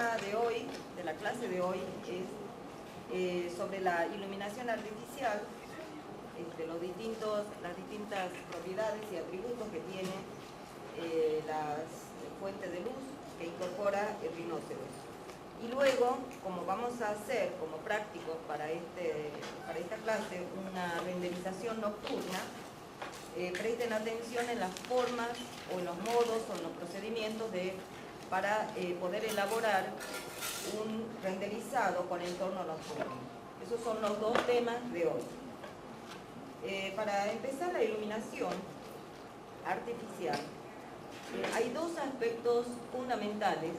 tema de hoy, de la clase de hoy, es sobre la iluminación artificial, las distintas propiedades y atributos que tiene las fuentes de luz que incorpora el rinoceros. Y luego, como vamos a hacer como práctico para esta clase una renderización nocturna, presten atención en las formas o en los modos o en los procedimientos para poder elaborar un renderizado con entorno nocturno. Esos son los dos temas de hoy. Para empezar la iluminación artificial, hay dos aspectos fundamentales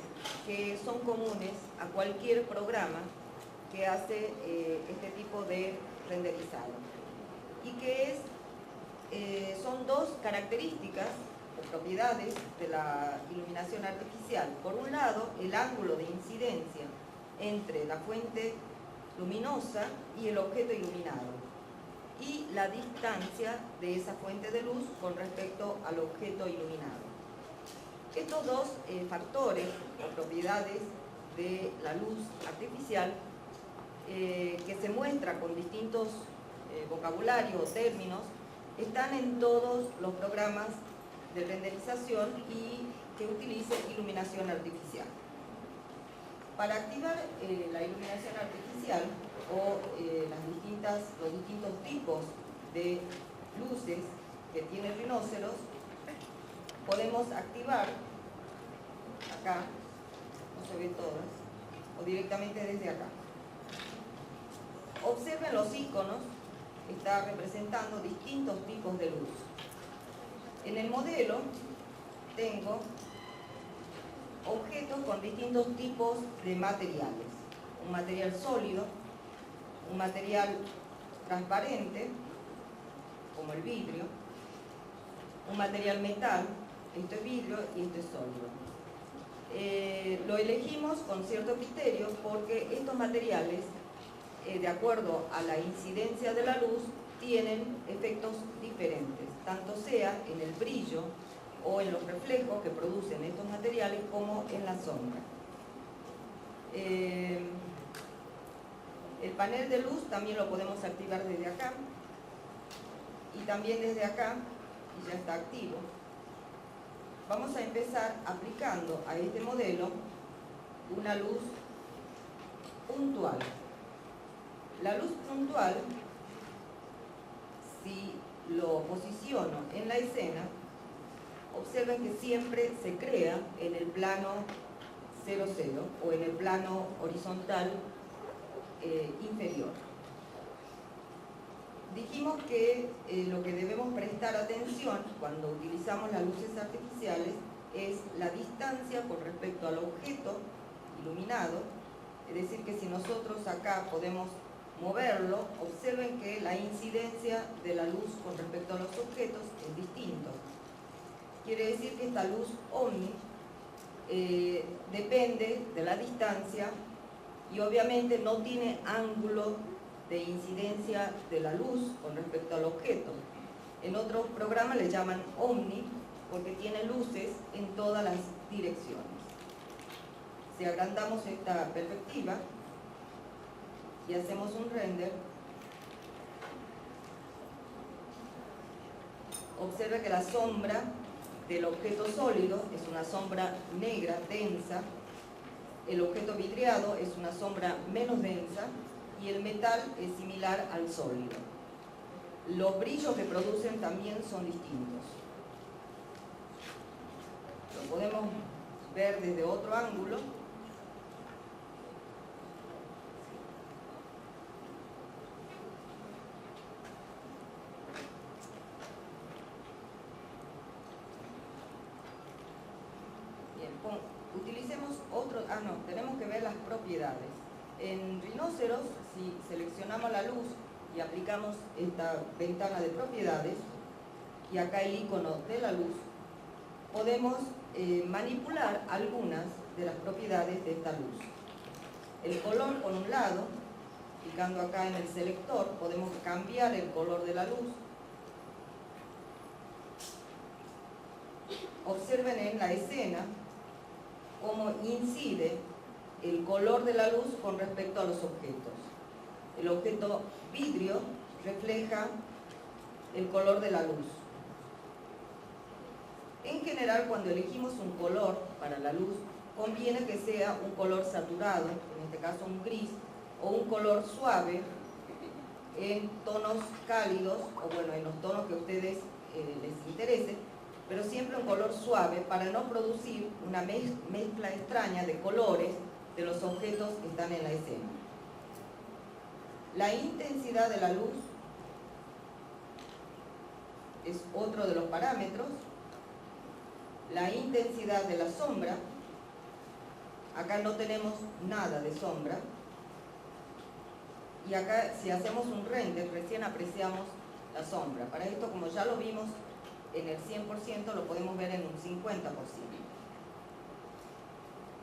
que son comunes a cualquier programa que hace este tipo de renderizado, y que son dos características o propiedades de la iluminación artificial. Por un lado, el ángulo de incidencia entre la fuente luminosa y el objeto iluminado, y la distancia de esa fuente de luz con respecto al objeto iluminado. Estos dos factores o propiedades de la luz artificial, que se muestra con distintos vocabularios o términos, están en todos los programas de renderización y que utilicen iluminación artificial. Para activar la iluminación artificial o los distintos tipos de luces que tiene el rinoceros, podemos activar acá, no se ven todas, o directamente desde acá. Observen los iconos, está representando distintos tipos de luz. En el modelo tengo objetos con distintos tipos de materiales. Un material sólido, un material transparente, como el vidrio, un material metal, esto es vidrio y esto es sólido. Lo elegimos con cierto criterio porque estos materiales, de acuerdo a la incidencia de la luz, tienen efectos diferentes, tanto sea en el brillo o en los reflejos que producen estos materiales como en la sombra. El panel de luz también lo podemos activar desde acá y también desde acá, y ya está activo. Vamos a empezar aplicando a este modelo una luz puntual. La luz puntual, si lo posiciono en la escena, observen que siempre se crea en el plano 00 o en el plano horizontal inferior. Dijimos que lo que debemos prestar atención cuando utilizamos las luces artificiales es la distancia con respecto al objeto iluminado, es decir, que si nosotros acá podemos moverlo, observen que la incidencia de la luz con respecto a los objetos es distinto. Quiere decir que esta luz omni depende de la distancia y obviamente no tiene ángulo de incidencia de la luz con respecto al objeto. En otros programas le llaman omni porque tiene luces en todas las direcciones. Si agrandamos esta perspectiva y hacemos un render, observe que la sombra del objeto sólido es una sombra negra, densa, el objeto vidriado es una sombra menos densa y el metal es similar al sólido. Los brillos que producen también son distintos. Lo podemos ver desde otro ángulo. Utilicemos otro, tenemos que ver las propiedades. En rinoceros, si seleccionamos la luz y aplicamos esta ventana de propiedades, y acá el icono de la luz, podemos manipular algunas de las propiedades de esta luz. El color, por un lado, picando acá en el selector, podemos cambiar el color de la luz. Observen en la escena cómo incide el color de la luz con respecto a los objetos. El objeto vidrio refleja el color de la luz. En general, cuando elegimos un color para la luz, conviene que sea un color saturado, en este caso un gris, o un color suave en tonos cálidos, o bueno, en los tonos que a ustedes les interese, pero siempre un color suave para no producir una mezcla extraña de colores de los objetos que están en la escena. La intensidad de la luz es otro de los parámetros. La intensidad de la sombra, acá no tenemos nada de sombra, y acá si hacemos un render recién apreciamos la sombra. Para esto, como ya lo vimos en el 100%, lo podemos ver en un 50%.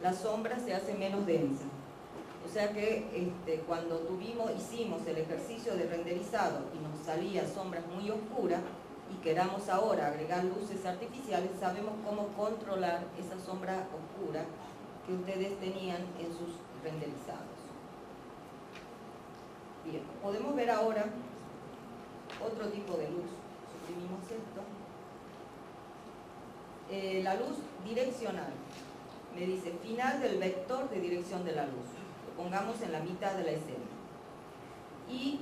La sombra se hace menos densa. O sea que cuando hicimos el ejercicio de renderizado y nos salía sombras muy oscuras y queramos ahora agregar luces artificiales, sabemos cómo controlar esa sombra oscura que ustedes tenían en sus renderizados. Bien, podemos ver ahora otro tipo de luz. Suprimimos esto. La luz direccional. Me dice final del vector de dirección de la luz. Lo pongamos en la mitad de la escena. Y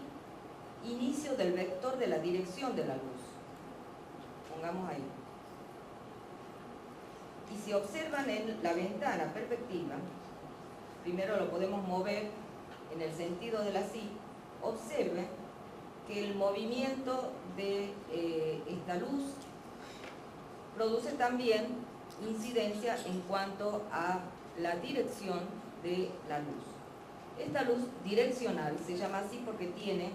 inicio del vector de la dirección de la luz. Pongamos ahí. Y si observan en la ventana perspectiva, primero lo podemos mover en el sentido de la silla. Observen que el movimiento de esta luz produce también incidencia en cuanto a la dirección de la luz. Esta luz direccional se llama así porque tiene,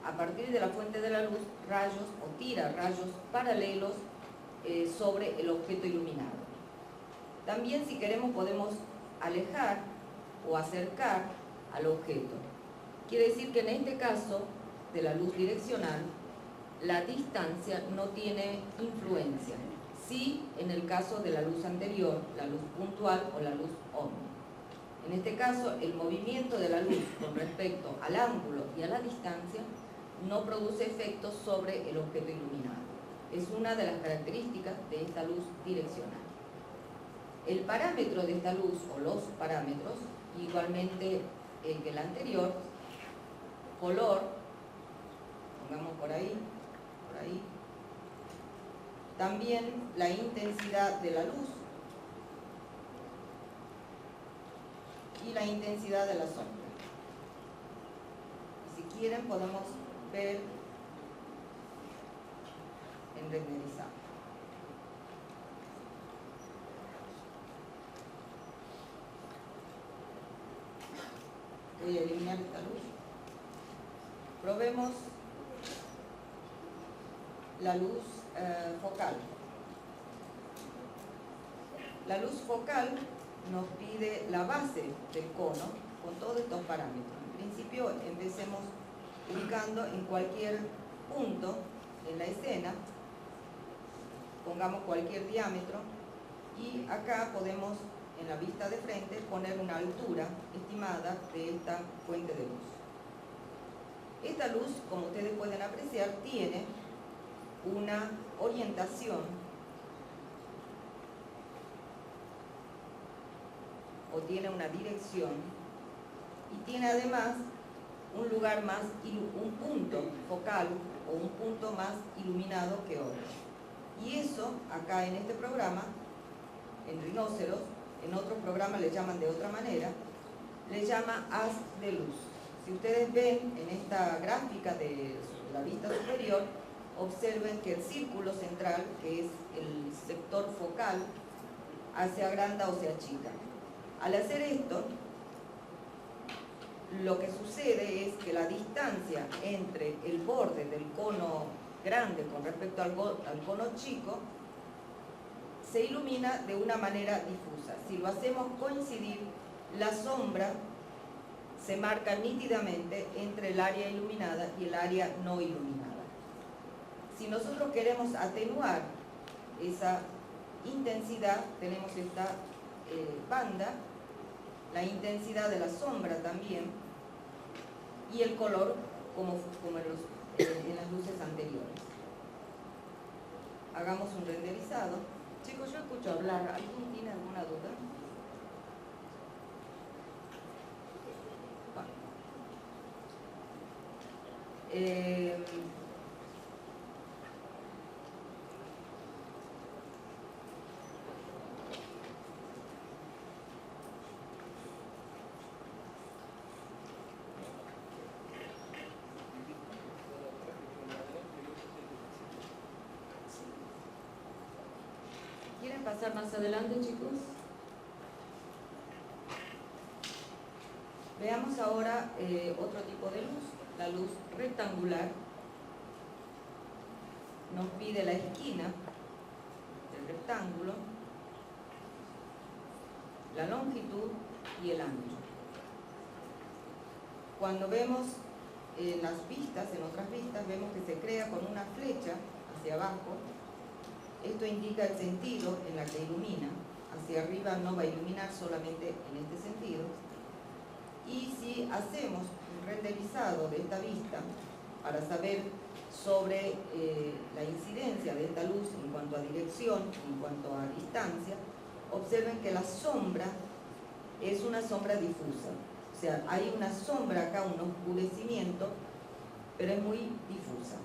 a partir de la fuente de la luz, rayos o tira rayos paralelos sobre el objeto iluminado. También, si queremos, podemos alejar o acercar al objeto. Quiere decir que en este caso de la luz direccional, la distancia no tiene influencia. Sí, en el caso de la luz anterior, la luz puntual o la luz omni. En este caso, el movimiento de la luz con respecto al ángulo y a la distancia no produce efectos sobre el objeto iluminado. Es una de las características de esta luz direccional. El parámetro de esta luz, o los parámetros, igualmente que el anterior, color, pongamos por ahí, también la intensidad de la luz y la intensidad de la sombra. Y si quieren podemos ver en renderizado. Voy a eliminar esta luz. Probemos la luz focal. La luz focal nos pide la base del cono con todos estos parámetros. En principio, empecemos ubicando en cualquier punto en la escena, pongamos cualquier diámetro, y acá podemos, en la vista de frente, poner una altura estimada de esta fuente de luz. Esta luz, como ustedes pueden apreciar, tiene una orientación o tiene una dirección y tiene además un lugar más, un punto focal o un punto más iluminado que otro. Y eso, acá en este programa, en Rhinoceros, en otros programas le llaman de otra manera, le llama haz de luz. Si ustedes ven en esta gráfica de la vista superior, observen que el círculo central, que es el sector focal, se agranda o se achica. Al hacer esto, lo que sucede es que la distancia entre el borde del cono grande con respecto al cono chico se ilumina de una manera difusa. Si lo hacemos coincidir, la sombra se marca nítidamente entre el área iluminada y el área no iluminada. Si nosotros queremos atenuar esa intensidad, tenemos esta banda la intensidad de la sombra también, y el color como en las luces anteriores. Hagamos un renderizado. Chicos, yo escucho hablar. ¿Alguien tiene alguna duda? ¿Quieren pasar más adelante, chicos? Veamos ahora otro tipo de luz, la luz rectangular. Nos pide la esquina del rectángulo, la longitud y el ancho. Cuando vemos en las vistas, en otras vistas, vemos que se crea con una flecha hacia abajo. Esto indica el sentido en la que ilumina. Hacia arriba no va a iluminar, solamente en este sentido. Y si hacemos un renderizado de esta vista para saber sobre la incidencia de esta luz en cuanto a dirección, en cuanto a distancia, observen que la sombra es una sombra difusa. O sea, hay una sombra acá, un oscurecimiento, pero es muy difusa.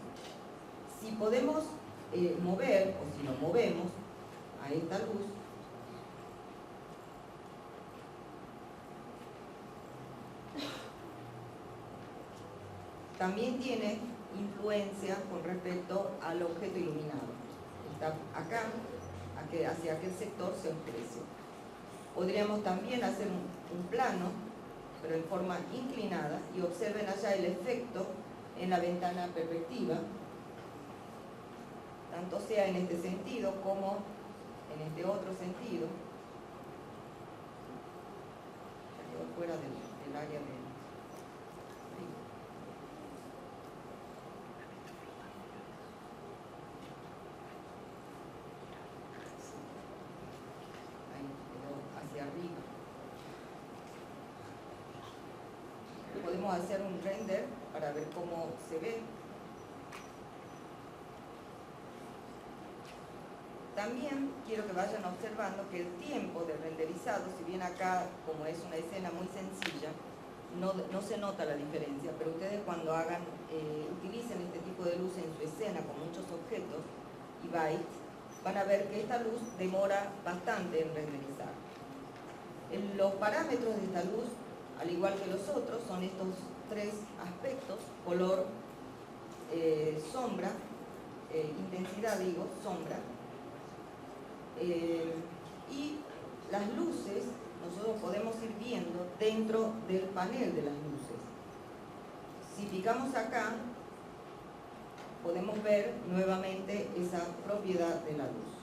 Si podemos mover, o si nos movemos a esta luz, también tiene influencia con respecto al objeto iluminado. Está acá, hacia aquel sector se oscurece. Podríamos también hacer un plano, pero en forma inclinada, y observen allá el efecto en la ventana perspectiva, tanto sea en este sentido como en este otro sentido. Ya quedó fuera del área de... arriba. Podemos hacer un render para ver cómo se ve. También quiero que vayan observando que el tiempo de renderizado, si bien acá, como es una escena muy sencilla, no se nota la diferencia, pero ustedes cuando utilicen este tipo de luz en su escena con muchos objetos y bytes, van a ver que esta luz demora bastante en renderizar. Los parámetros de esta luz, al igual que los otros, son estos tres aspectos: color, sombra, intensidad, sombra. Y las luces, nosotros podemos ir viendo dentro del panel de las luces. Si picamos acá, podemos ver nuevamente esa propiedad de la luz.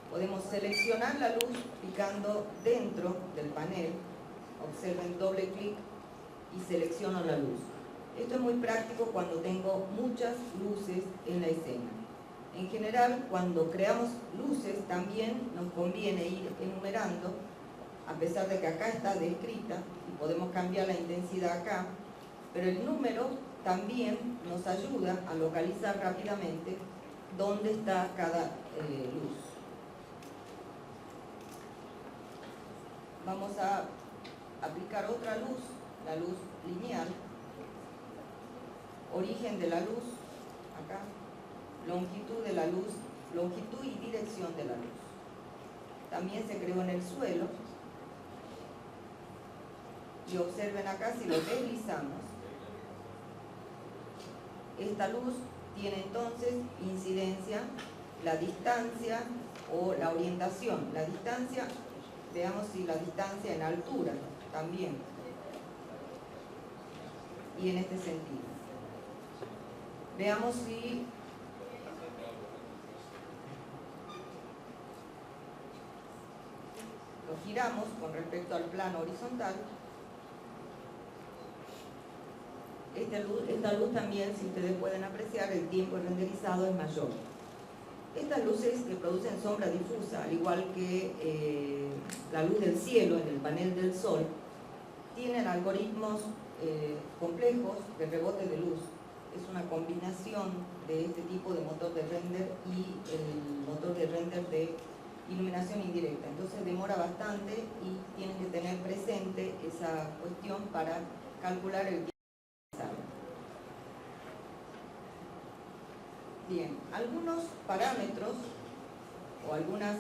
Podemos seleccionar la luz picando dentro del panel. Observen, doble clic y selecciono la luz. Esto es muy práctico cuando tengo muchas luces en la escena. En general, cuando creamos luces, también nos conviene ir enumerando, a pesar de que acá está descrita y podemos cambiar la intensidad acá, pero el número también nos ayuda a localizar rápidamente dónde está cada luz. Vamos a aplicar otra luz, la luz lineal, origen de la luz, acá, longitud de la luz, longitud y dirección de la luz. También se creó en el suelo, y observen acá, si lo deslizamos, esta luz tiene entonces incidencia, la distancia o la orientación. La distancia, veamos si la distancia en altura también, y en este sentido. Veamos si lo giramos con respecto al plano horizontal. Esta luz también, si ustedes pueden apreciar, el tiempo renderizado es mayor. Estas luces que producen sombra difusa, al igual que la luz del cielo en el panel del sol, tienen algoritmos complejos de rebote de luz. Es una combinación de este tipo de motor de render y el motor de render de iluminación indirecta. Entonces demora bastante y tienen que tener presente esa cuestión para calcular el tiempo necesario. Bien, algunos parámetros o algunas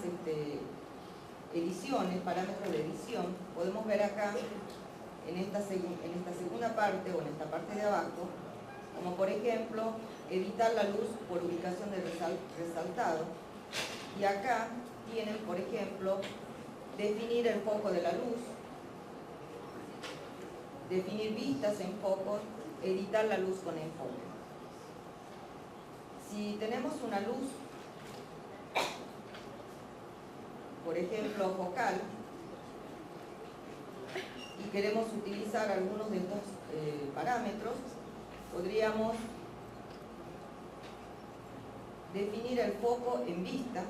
ediciones, parámetros de edición, podemos ver acá en esta segunda parte o en esta parte de abajo, como por ejemplo editar la luz por ubicación de resaltado, y acá tienen por ejemplo definir el foco de la luz, definir vistas en focos, editar la luz con enfoque. Si tenemos una luz, por ejemplo focal, y queremos utilizar algunos de estos parámetros, podríamos definir el foco en vista,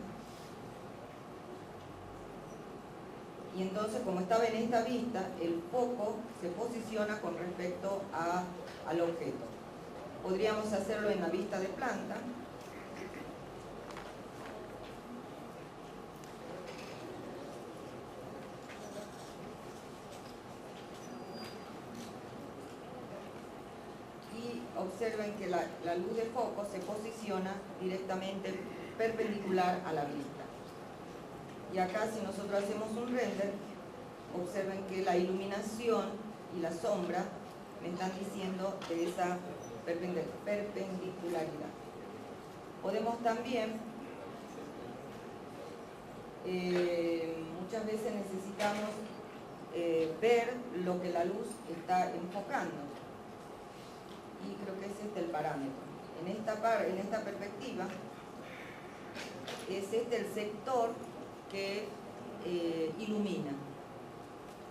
y entonces como estaba en esta vista, el foco se posiciona con respecto al objeto. Podríamos hacerlo en la vista de planta, observen que la luz de foco se posiciona directamente perpendicular a la vista. Y acá si nosotros hacemos un render, observen que la iluminación y la sombra me están diciendo de esa perpendicularidad. Podemos también, muchas veces necesitamos ver lo que la luz está enfocando. Y creo que es este el parámetro. En esta perspectiva, es este el sector que ilumina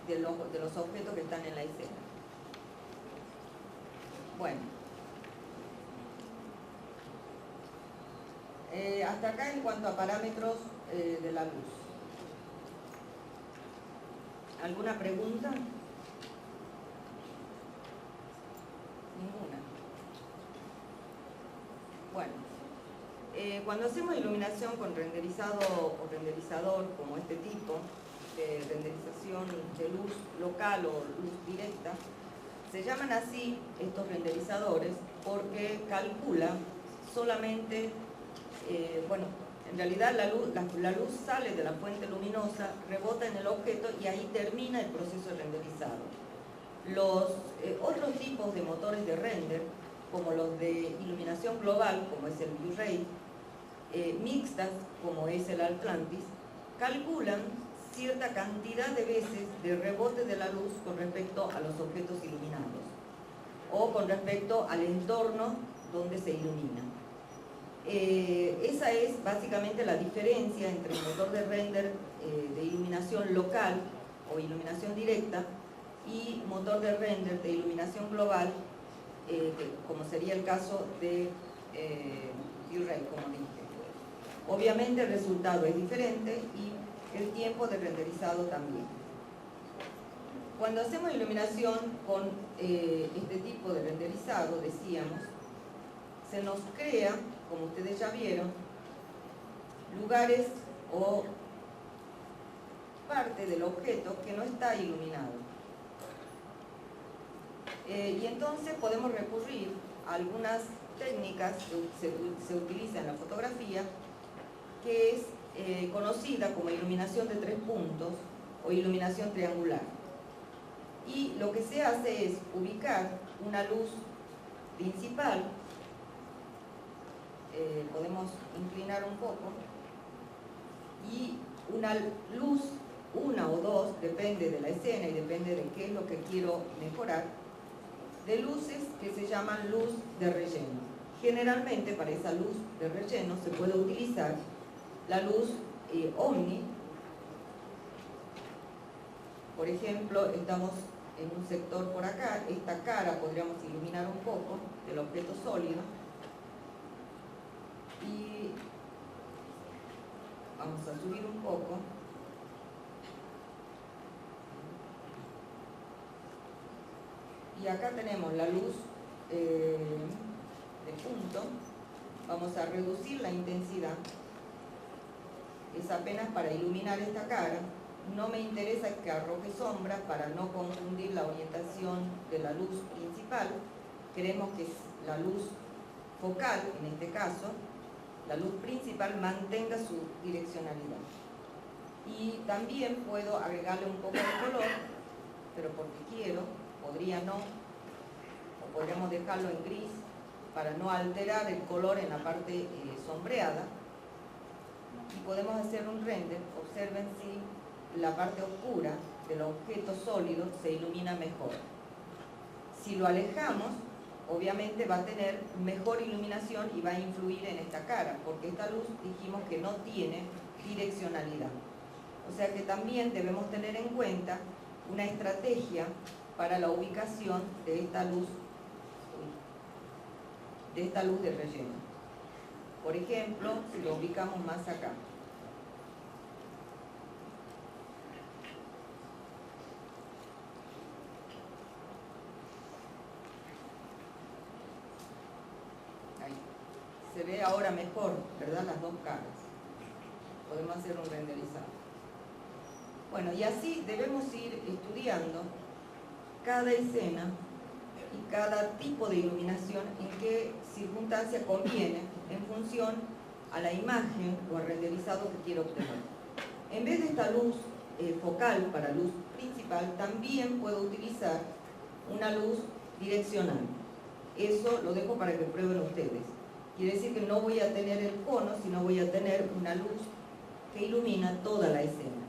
de los objetos que están en la escena. Bueno, hasta acá en cuanto a parámetros de la luz. ¿Alguna pregunta? Ninguna. Bueno, cuando hacemos iluminación con renderizado o renderizador como este tipo de renderización de luz local o luz directa, se llaman así estos renderizadores porque calculan solamente, bueno, en realidad la luz sale de la fuente luminosa, rebota en el objeto y ahí termina el proceso de renderizado. Los otros tipos de motores de render, como los de iluminación global, como es el V-Ray, mixtas, como es el Atlantis, calculan cierta cantidad de veces de rebote de la luz con respecto a los objetos iluminados o con respecto al entorno donde se ilumina. Esa es básicamente la diferencia entre el motor de render de iluminación local o iluminación directa y motor de render de iluminación global, como sería el caso de V-Ray, como dije. Obviamente el resultado es diferente y el tiempo de renderizado también. Cuando hacemos iluminación con este tipo de renderizado, decíamos, se nos crea, como ustedes ya vieron, lugares o parte del objeto que no está iluminado. Y entonces podemos recurrir a algunas técnicas que se utilizan en la fotografía, que es conocida como iluminación de 3 puntos o iluminación triangular. Y lo que se hace es ubicar una luz principal, podemos inclinar un poco, y una luz, una o dos, depende de la escena y depende de qué es lo que quiero mejorar, de luces que se llaman luz de relleno. Generalmente para esa luz de relleno se puede utilizar la luz Omni. Por ejemplo, estamos en un sector por acá, esta cara podríamos iluminar un poco del objeto sólido y Vamos a subir un poco. Y acá tenemos la luz de punto. Vamos a reducir la intensidad. Es apenas para iluminar esta cara. No me interesa que arroje sombra para no confundir la orientación de la luz principal. Queremos que la luz focal, en este caso, la luz principal, mantenga su direccionalidad. Y también puedo agregarle un poco de color, pero porque quiero, podría no, o podríamos dejarlo en gris para no alterar el color en la parte sombreada. Y podemos hacer un render. Observen si la parte oscura del objeto sólido se ilumina mejor. Si lo alejamos, obviamente va a tener mejor iluminación y va a influir en esta cara, porque esta luz dijimos que no tiene direccionalidad. O sea que también debemos tener en cuenta una estrategia para la ubicación de esta luz de relleno. Por ejemplo, si lo ubicamos más acá. Ahí. Se ve ahora mejor, ¿verdad? Las dos caras. Podemos hacer un renderizado. Bueno, y así debemos ir estudiando cada escena y cada tipo de iluminación en qué circunstancia conviene en función a la imagen o al renderizado que quiero obtener. En vez de esta luz focal para luz principal, también puedo utilizar una luz direccional. Eso lo dejo para que prueben ustedes. Quiere decir que no voy a tener el cono, sino voy a tener una luz que ilumina toda la escena.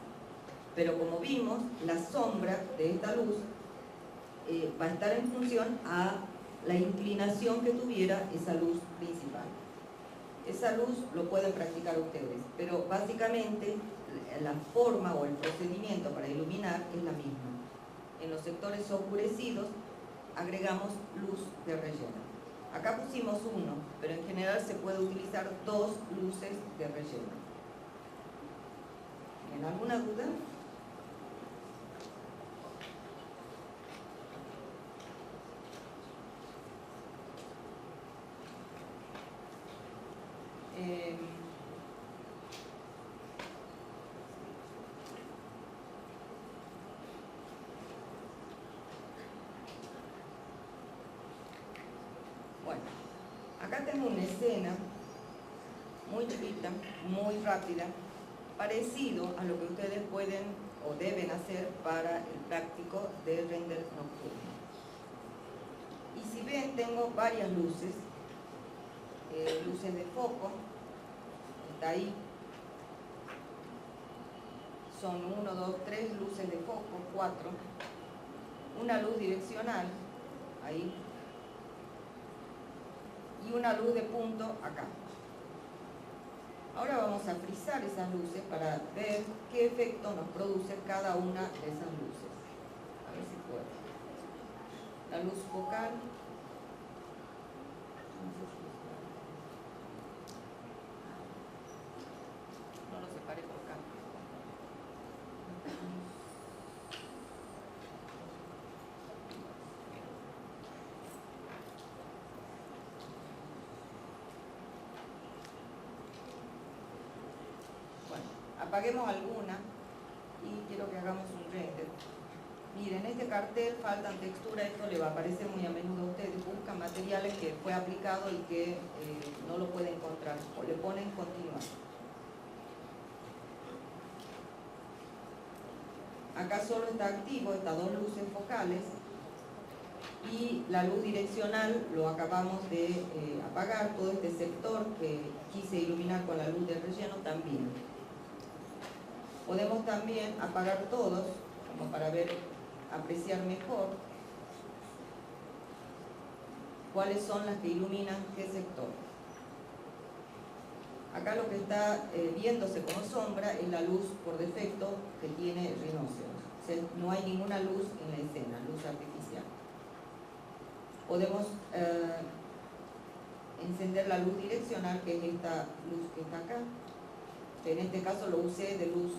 Pero como vimos, la sombra de esta luz va a estar en función a la inclinación que tuviera esa luz principal. Esa luz lo pueden practicar ustedes, pero básicamente la forma o el procedimiento para iluminar es la misma. En los sectores oscurecidos agregamos luz de relleno. Acá pusimos uno, pero en general se puede utilizar dos luces de relleno. ¿En alguna duda? Bueno, acá tengo una escena muy chiquita, muy rápida, parecido a lo que ustedes pueden o deben hacer para el práctico de render nocturno. Y si ven, tengo varias luces, luces de foco, está ahí. Son 1, 2, 3 luces de foco, 4. Una luz direccional, ahí. Y una luz de punto acá. Ahora vamos a frizar esas luces para ver qué efecto nos produce cada una de esas luces. A ver si puedo. La luz focal. No lo separé por acá. Apaguemos alguna y quiero que hagamos un render. Miren, este cartel faltan textura, esto le va a aparecer muy a menudo a ustedes. Buscan materiales que fue aplicado y que no lo pueden encontrar, o le ponen continuar. Acá solo está activo estas dos luces focales y la luz direccional lo acabamos de apagar. Todo este sector que quise iluminar con la luz del relleno también. Podemos también apagar todos, como para apreciar mejor cuáles son las que iluminan qué sector. Acá lo que está viéndose como sombra es la luz por defecto que tiene el rinoceros. O sea, no hay ninguna luz en la escena, luz artificial. Podemos encender la luz direccional, que es esta luz que está acá. que en este caso lo usé de luz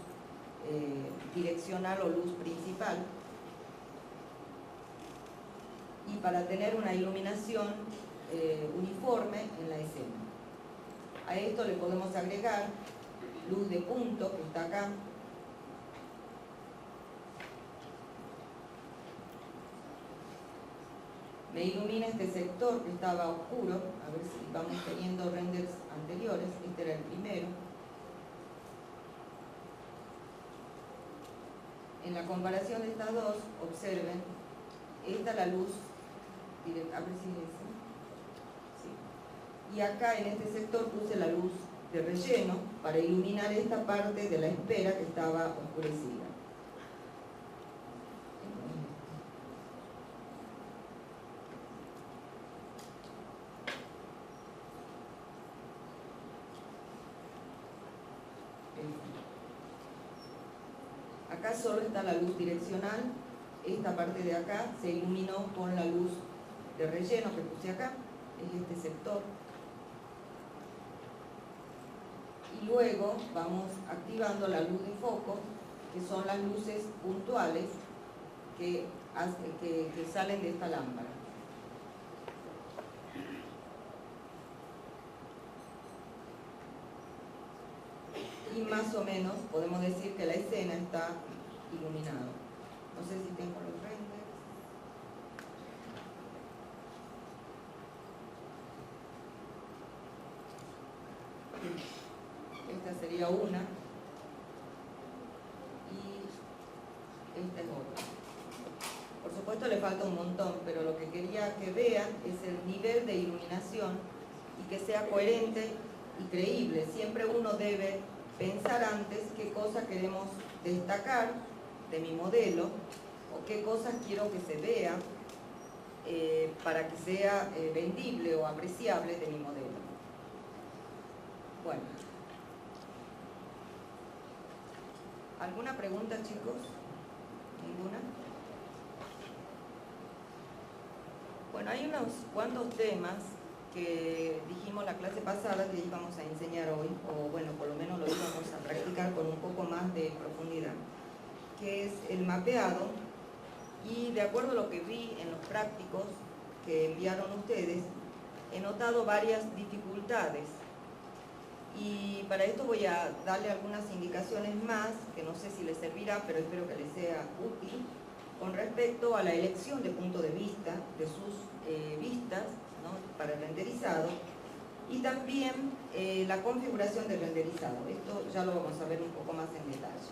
direccional o luz principal, y para tener una iluminación uniforme en la escena. A esto le podemos agregar luz de punto, que está acá, me ilumina este sector que estaba oscuro. A ver si vamos teniendo renders anteriores. Este era el primero. En la comparación de estas dos, observen, esta la luz directa, a ver si es esa. Sí. Y acá en este sector puse la luz de relleno para iluminar esta parte de la espera que estaba oscurecida. Acá solo está la luz direccional, esta parte de acá se iluminó con la luz de relleno que puse acá, es este sector. Y luego vamos activando la luz de foco, que son las luces puntuales que salen de esta lámpara. Y más o menos podemos decir que la escena está iluminada. No sé si tengo los renders. Esta sería una y esta es otra. Por supuesto le falta un montón, pero lo que quería que vean es el nivel de iluminación y que sea coherente y creíble. Siempre uno debe pensar antes qué cosas queremos destacar de mi modelo o qué cosas quiero que se vea para que sea vendible o apreciable de mi modelo. Bueno. ¿Alguna pregunta, chicos? ¿Ninguna? Bueno, hay unos cuantos temas que dijimos la clase pasada que íbamos a enseñar hoy, o bueno, por lo menos lo íbamos a practicar con un poco más de profundidad, que es el mapeado, y de acuerdo a lo que vi en los prácticos que enviaron ustedes, he notado varias dificultades, y para esto voy a darle algunas indicaciones más, que no sé si les servirá, pero espero que les sea útil, con respecto a la elección de punto de vista, de sus vistas, ¿no?, para el renderizado, y también la configuración del renderizado. Esto ya lo vamos a ver un poco más en detalle.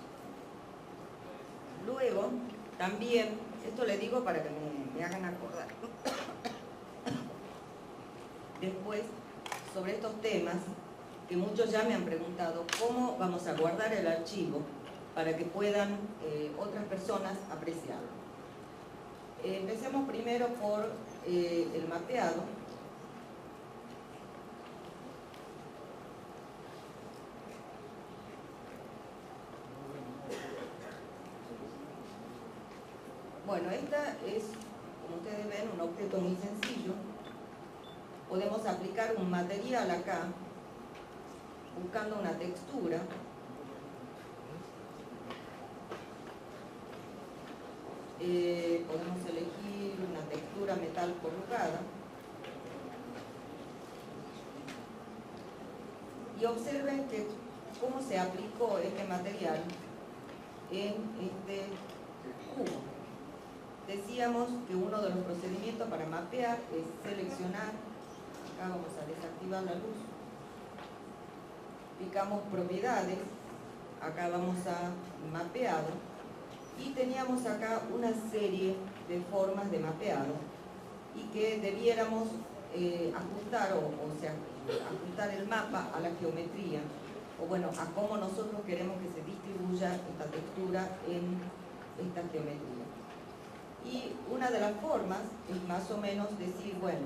Luego, también, esto le digo para que me hagan acordar. Después, sobre estos temas, que muchos ya me han preguntado, ¿cómo vamos a guardar el archivo para que puedan otras personas apreciarlo? Empecemos primero por el mapeado. Bueno, esta es, como ustedes ven, un objeto muy sencillo. Podemos aplicar un material acá, buscando una textura. Podemos elegir una textura metal corrugada. Y observen que cómo se aplicó este material en este cubo. Decíamos que uno de los procedimientos para mapear es seleccionar, acá vamos a desactivar la luz, picamos propiedades, acá vamos a mapeado, y teníamos acá una serie de formas de mapeado y que debiéramos ajustar ajustar el mapa a la geometría, o bueno, a cómo nosotros queremos que se distribuya esta textura en esta geometría. Y una de las formas es más o menos decir, bueno,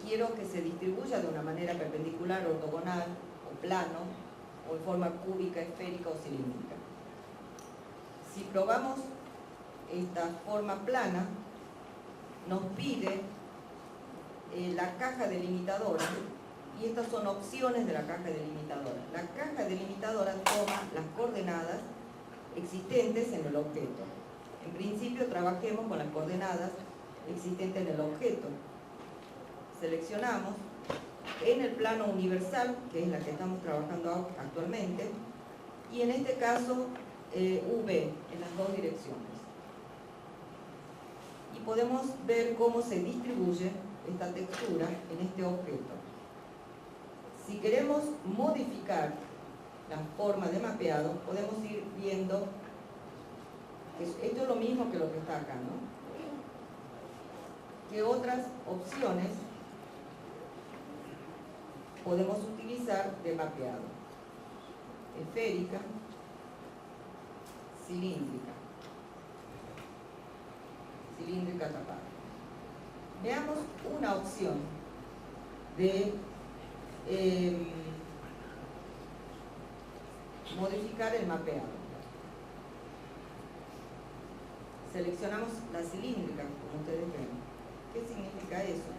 quiero que se distribuya de una manera perpendicular, ortogonal, o plano, o en forma cúbica, esférica o cilíndrica. Si probamos esta forma plana, nos pide la caja delimitadora y estas son opciones de la caja delimitadora. La caja delimitadora toma las coordenadas existentes en el objeto. En principio trabajemos con las coordenadas existentes en el objeto. Seleccionamos en el plano universal, que es la que estamos trabajando actualmente, y en este caso V, en las dos direcciones. Y podemos ver cómo se distribuye esta textura en este objeto. Si queremos modificar la forma de mapeado, podemos ir viendo que esto es lo mismo que lo que está acá, ¿no? ¿Qué otras opciones podemos utilizar de mapeado? Esférica, cilíndrica tapada. Veamos una opción de modificar el mapeado. Seleccionamos la cilíndrica, como ustedes ven. ¿Qué significa eso?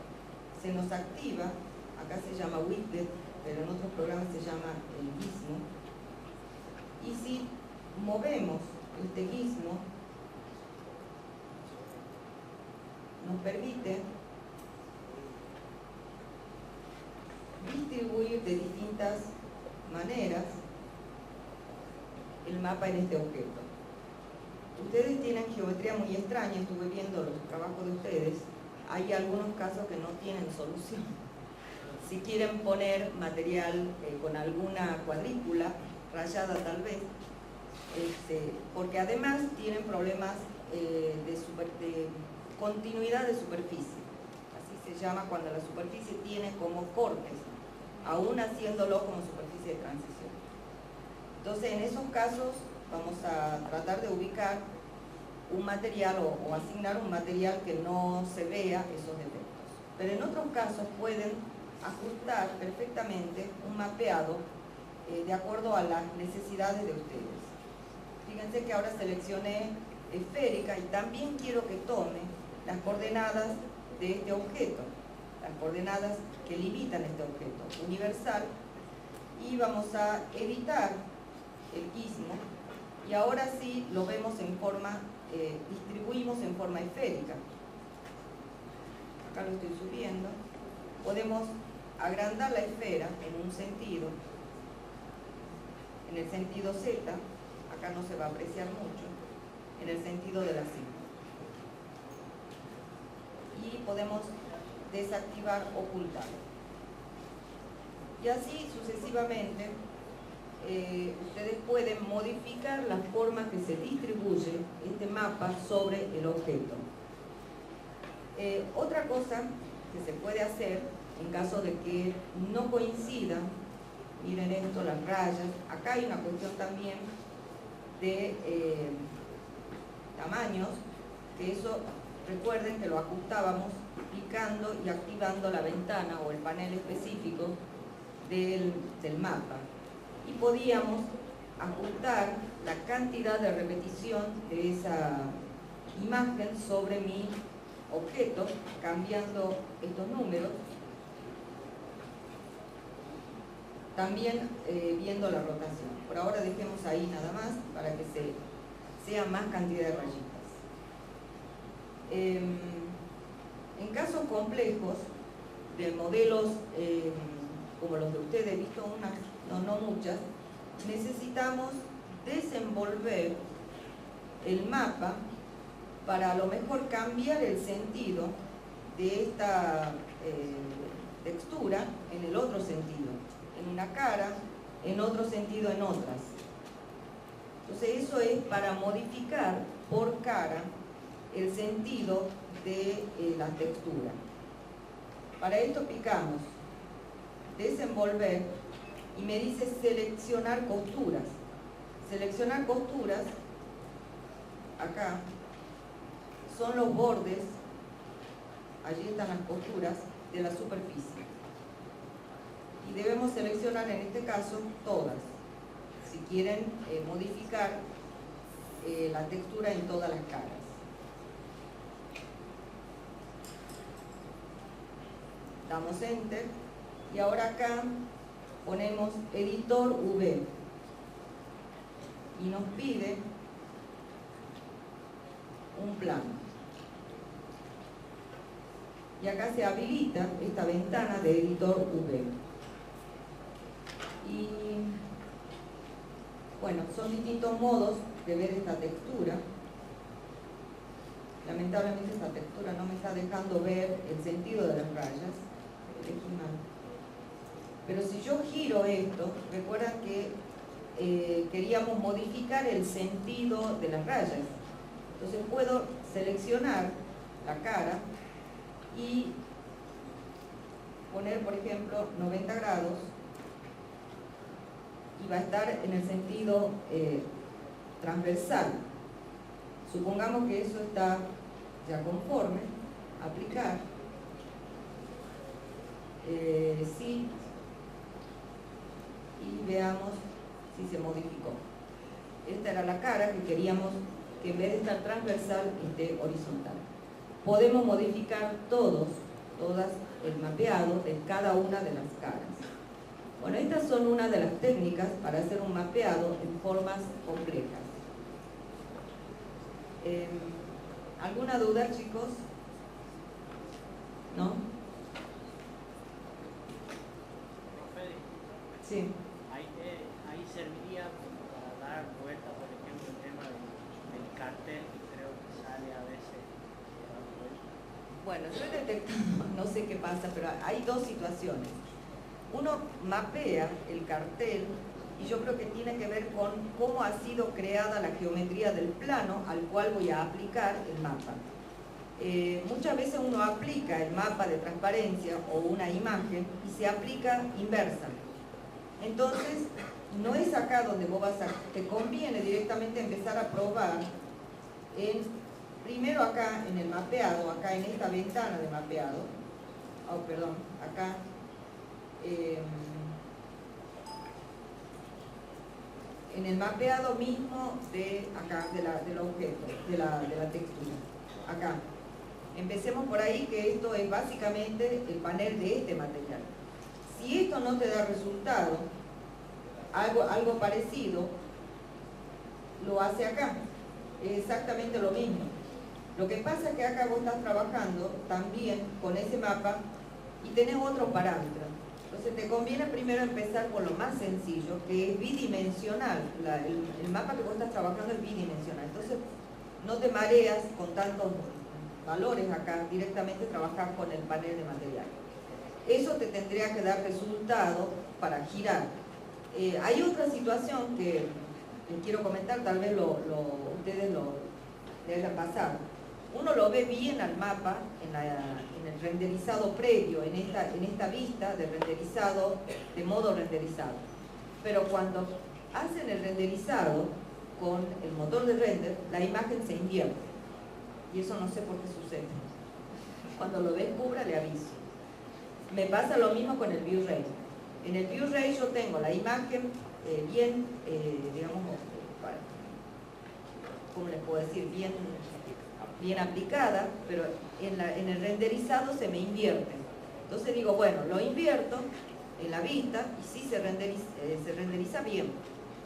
Se nos activa, acá se llama widget, pero en otros programas se llama el gizmo. Y si movemos este gizmo, nos permite distribuir de distintas maneras el mapa en este objeto. Ustedes tienen geometría muy extraña, estuve viendo los trabajos de ustedes, hay algunos casos que no tienen solución. Si quieren poner material con alguna cuadrícula, rayada tal vez, porque además tienen problemas de continuidad de superficie. Así se llama cuando la superficie tiene como cortes, aún haciéndolo como superficie de transición. Entonces, en esos casos vamos a tratar de ubicar un material o asignar un material que no se vea esos efectos. Pero en otros casos pueden ajustar perfectamente un mapeado de acuerdo a las necesidades de ustedes. Fíjense que ahora seleccioné esférica y también quiero que tome las coordenadas de este objeto, las coordenadas que limitan este objeto universal, y vamos a editar el gizmo y ahora sí lo vemos en forma, distribuimos en forma esférica. Acá lo estoy subiendo. Podemos agrandar la esfera en un sentido, en el sentido Z, acá no se va a apreciar mucho, en el sentido de la cinta. Y podemos desactivar, ocultar. Y así sucesivamente, ustedes pueden modificar la forma que se distribuye este mapa sobre el objeto. Otra cosa que se puede hacer en caso de que no coincidan, miren esto, las rayas, acá hay una cuestión también de tamaños, que eso recuerden que lo ajustábamos picando y activando la ventana o el panel específico del mapa, y podíamos ajustar la cantidad de repetición de esa imagen sobre mi objeto, cambiando estos números, también viendo la rotación. Por ahora dejemos ahí nada más para que sea más cantidad de rayitas. En casos complejos de modelos como los de ustedes, he visto unas, no muchas, necesitamos desenvolver el mapa para a lo mejor cambiar el sentido de esta textura en el otro sentido, en una cara, en otro sentido en otras. Entonces eso es para modificar por cara el sentido de la textura. Para esto picamos desenvolver y me dice seleccionar costuras. Seleccionar costuras, acá, son los bordes, allí están las costuras de la superficie. Y debemos seleccionar en este caso todas, si quieren modificar la textura en todas las caras. Damos Enter Y ahora acá ponemos editor V y nos pide un plano. Y acá se habilita esta ventana de editor V. Y bueno, son distintos modos de ver esta textura. Lamentablemente esta textura no me está dejando ver el sentido de las rayas. Elegí mal. Pero si yo giro esto, recuerdan que queríamos modificar el sentido de las rayas. Entonces puedo seleccionar la cara y poner, por ejemplo, 90 grados y va a estar en el sentido transversal. Supongamos que eso está ya conforme. Aplicar. Sí. Y veamos si se modificó. Esta era la cara que queríamos que en vez de estar transversal esté horizontal. Podemos modificar todas el mapeado de cada una de las caras. Bueno, estas son una de las técnicas para hacer un mapeado en formas complejas. ¿Alguna duda, chicos? ¿No? Sí. Ahí serviría para dar vuelta, por ejemplo, el tema del cartel, que creo que sale a veces. Bueno, yo he detectado, no sé qué pasa, pero hay dos situaciones. Uno mapea el cartel y yo creo que tiene que ver con cómo ha sido creada la geometría del plano al cual voy a aplicar el mapa. Muchas veces uno aplica el mapa de transparencia o una imagen y se aplica inversa. Entonces, no es acá donde vos te conviene directamente empezar a probar primero acá en el mapeado, acá en esta ventana de mapeado, acá, en el mapeado mismo de acá, del objeto, de la textura, acá. Empecemos por ahí, que esto es básicamente el panel de este material. Si esto no te da resultado, algo parecido lo hace acá, es exactamente lo mismo. Lo que pasa es que acá vos estás trabajando también con ese mapa y tenés otros parámetros. Entonces te conviene primero empezar por lo más sencillo, que es bidimensional. El mapa que vos estás trabajando es bidimensional. Entonces no te mareas con tantos valores acá, directamente trabajar con el panel de material. Eso te tendría que dar resultado para girar. Hay otra situación que les quiero comentar, tal vez ustedes lo hayan pasado. Uno lo ve bien al mapa en el renderizado previo, en esta vista de renderizado, de modo renderizado. Pero cuando hacen el renderizado con el motor de render, la imagen se invierte. Y eso no sé por qué sucede. Cuando lo descubra, le aviso. Me pasa lo mismo con el View-Ray. En el View-Ray yo tengo la imagen bien, digamos, ¿cómo les puedo decir? Bien aplicada, pero en el renderizado se me invierte. Entonces digo, bueno, lo invierto en la vista y sí se renderiza bien.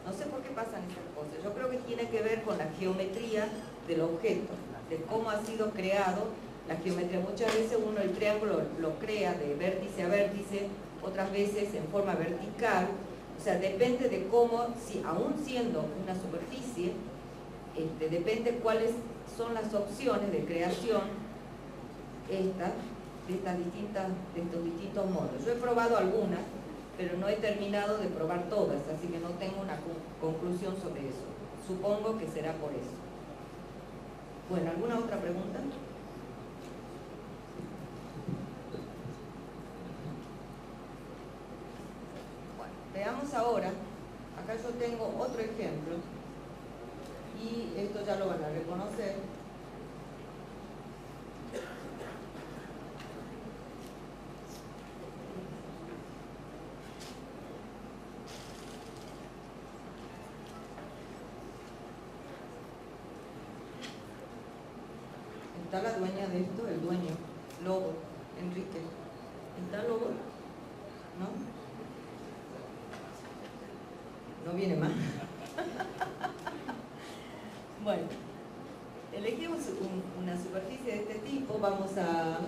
No sé por qué pasan esas cosas. Yo creo que tiene que ver con la geometría del objeto, de cómo ha sido creado la geometría. Muchas veces uno el triángulo lo crea de vértice a vértice, otras veces en forma vertical. O sea, depende de cómo, si aún siendo una superficie, depende cuáles son las opciones de creación de estos distintos modos. Yo he probado algunas, pero no he terminado de probar todas, así que no tengo una conclusión sobre eso. Supongo que será por eso. Bueno, ¿alguna otra pregunta? Bueno, veamos ahora. Acá yo tengo otro ejemplo. Y esto ya lo van a reconocer. Está la dueña de esto, el dueño, Lobo, Enrique. ¿Está Lobo? ¿no? No viene más. Bueno, elegimos una superficie de este tipo, vamos a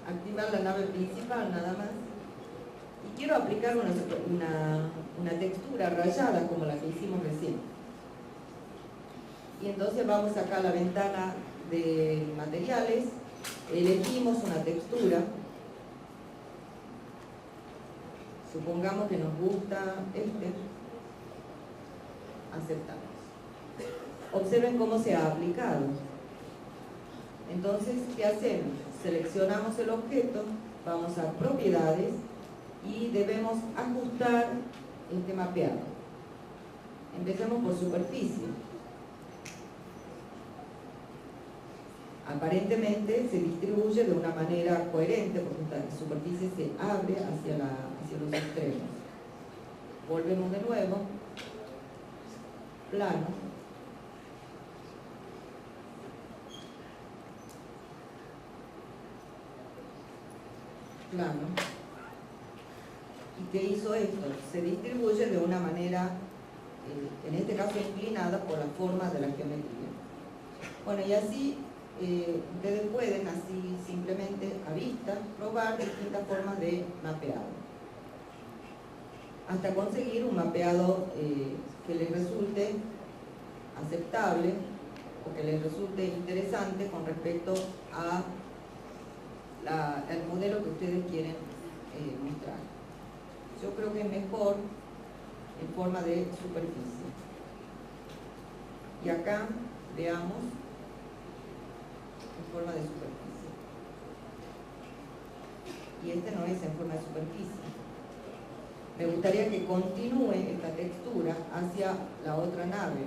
activar la nave principal nada más. Y quiero aplicar una textura rayada como la que hicimos recién. Y entonces vamos acá a la ventana de materiales, elegimos una textura. Supongamos que nos gusta este, aceptamos. Observen cómo se ha aplicado. Entonces, ¿qué hacemos? Seleccionamos el objeto, vamos a propiedades y debemos ajustar este mapeado. Empecemos por superficie. Aparentemente se distribuye de una manera coherente porque esta superficie se abre hacia los extremos. Volvemos de nuevo. Plano. Plano. ¿Y qué hizo esto? Se distribuye de una manera, en este caso inclinada por la forma de la geometría. Bueno, y así ustedes pueden, así simplemente a vista, probar distintas formas de mapeado. Hasta conseguir un mapeado que les resulte aceptable o que les resulte interesante con respecto a el modelo que ustedes quieren mostrar. Yo creo que es mejor en forma de superficie. Y acá veamos en forma de superficie. Y este no es en forma de superficie. Me gustaría que continúe esta textura hacia la otra nave.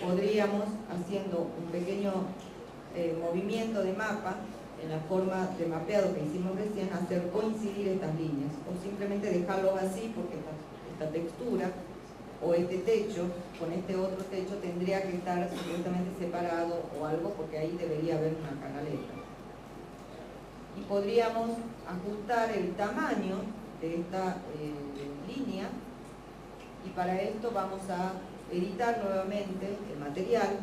Podríamos, haciendo un pequeño movimiento de mapa, en la forma de mapeado que hicimos recién, hacer coincidir estas líneas, o simplemente dejarlo así porque esta textura o este techo con este otro techo tendría que estar supuestamente separado o algo, porque ahí debería haber una canaleta. Y podríamos ajustar el tamaño de esta línea, y para esto vamos a editar nuevamente el material,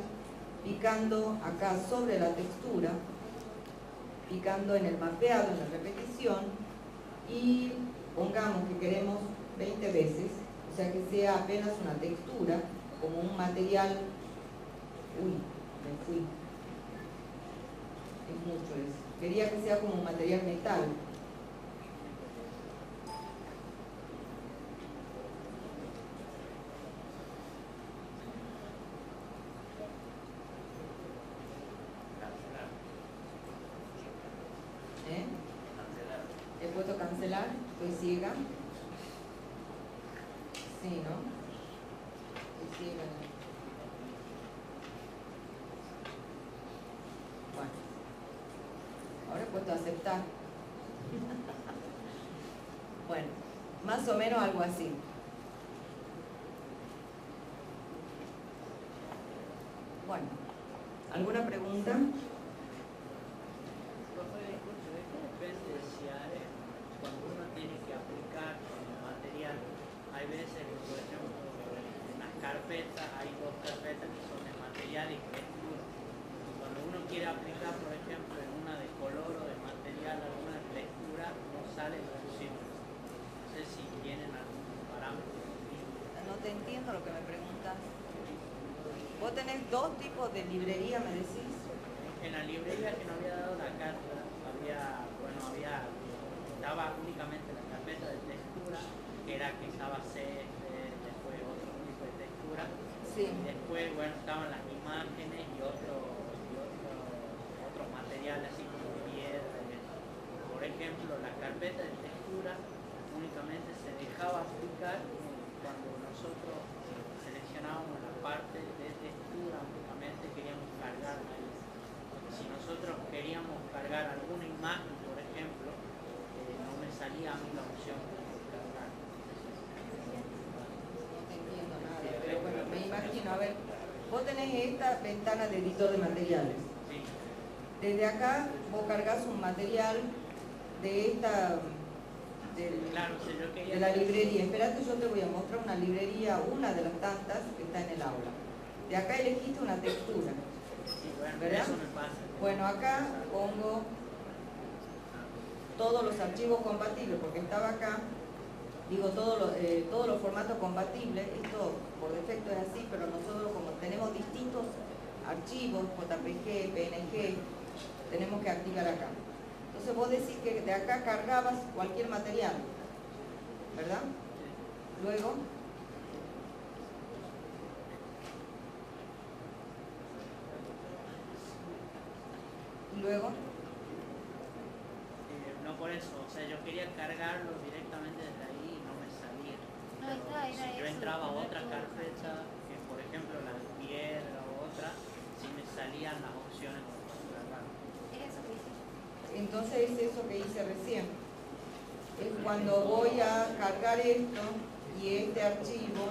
picando acá sobre la textura, picando en el mapeado, en la repetición, y pongamos que queremos 20 veces, o sea que sea apenas una textura, como un material. Uy, me fui. Es mucho eso. Quería que sea como un material metal. He puesto cancelar, estoy ciega. Sí, ¿no? Estoy ciega. Bueno. Ahora he puesto aceptar. Bueno, más o menos algo así. Bueno, ¿alguna pregunta? Hay veces, por ejemplo, en las carpetas hay dos carpetas que son de material y textura. Cuando uno quiere aplicar, por ejemplo, en una de color o de material, alguna textura, no sale traducido. No sé si tienen algún parámetro. No te entiendo lo que me preguntas. Vos tenés dos tipos de librería, me decís. En la librería que nos había dado la carta, estaba únicamente la carpeta de textura, que era que estaba después otro tipo de textura. Sí. Y después, bueno, estaban las imágenes y otros materiales así como piedra. Por ejemplo, la carpeta de textura únicamente se dejaba aplicar cuando nosotros seleccionábamos la parte de textura, únicamente queríamos cargar ahí. Si nosotros queríamos cargar alguna imagen, por ejemplo, no me salía a mí la opción de cargar. No te entiendo nada, pero bueno, me imagino, a ver, vos tenés esta ventana de editor de materiales. Sí. Desde acá vos cargas un material de esta, Claro, si yo quería de la librería. Esperate, yo te voy a mostrar una librería, una de las tantas que está en el aula. De acá elegiste una textura. Sí, bueno, ¿verdad? eso me pasa. Bueno, acá pongo todos los archivos compatibles, porque estaba acá, digo todos los formatos compatibles. Esto por defecto es así, pero nosotros como tenemos distintos archivos, JPG, PNG, tenemos que activar acá. Entonces vos decís que de acá cargabas cualquier material, ¿verdad? Luego, no por eso, o sea, yo quería cargarlo directamente desde ahí y no me salía. No, si yo entraba a otra carpeta, que por ejemplo la de piedra o otra, sí me salían las opciones para cargar. entonces es eso que hice recién. Es cuando voy a cargar esto y este archivo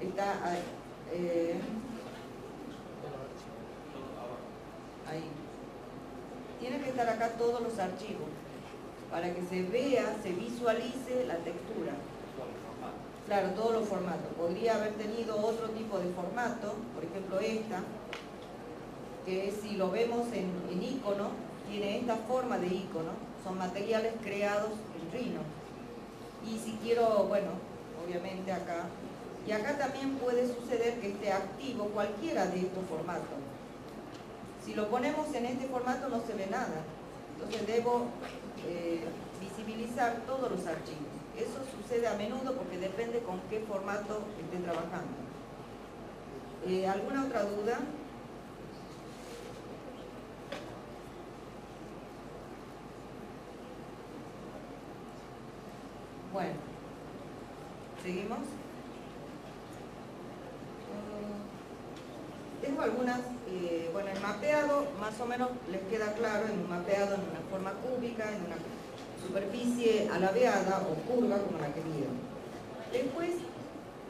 está ahí. Tiene que estar acá todos los archivos para que se vea, se visualice la textura. Claro, todos los formatos. Podría haber tenido otro tipo de formato, por ejemplo esta, que si lo vemos en icono, tiene esta forma de icono. Son materiales creados en Rhino. Y si quiero, bueno, obviamente acá. Y acá también puede suceder que esté activo cualquiera de estos formatos. Si lo ponemos en este formato no se ve nada. Entonces debo visibilizar todos los archivos. Eso sucede a menudo porque depende con qué formato esté trabajando. ¿Alguna otra duda? Bueno, ¿seguimos? Tengo algunas, bueno, el mapeado más o menos les queda claro, en un mapeado en una forma cúbica, en una superficie alabeada o curva como la que vieron. Después,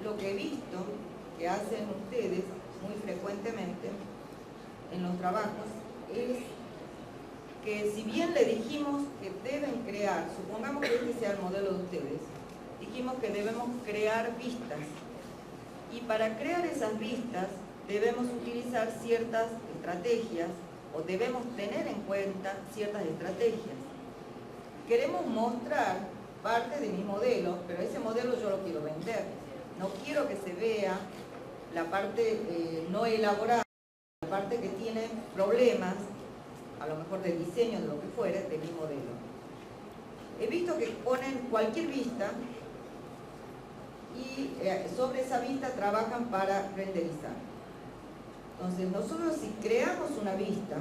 lo que he visto que hacen ustedes muy frecuentemente en los trabajos es que si bien le dijimos que deben crear, supongamos que este sea el modelo de ustedes, dijimos que debemos crear vistas y para crear esas vistas debemos utilizar ciertas estrategias o debemos tener en cuenta ciertas estrategias. Queremos mostrar parte de mi modelo, pero ese modelo yo lo quiero vender. No quiero que se vea la parte no elaborada, la parte que tiene problemas, a lo mejor de diseño, de lo que fuere, de mi modelo. He visto que ponen cualquier vista y sobre esa vista trabajan para renderizar. Entonces, nosotros si creamos una vista,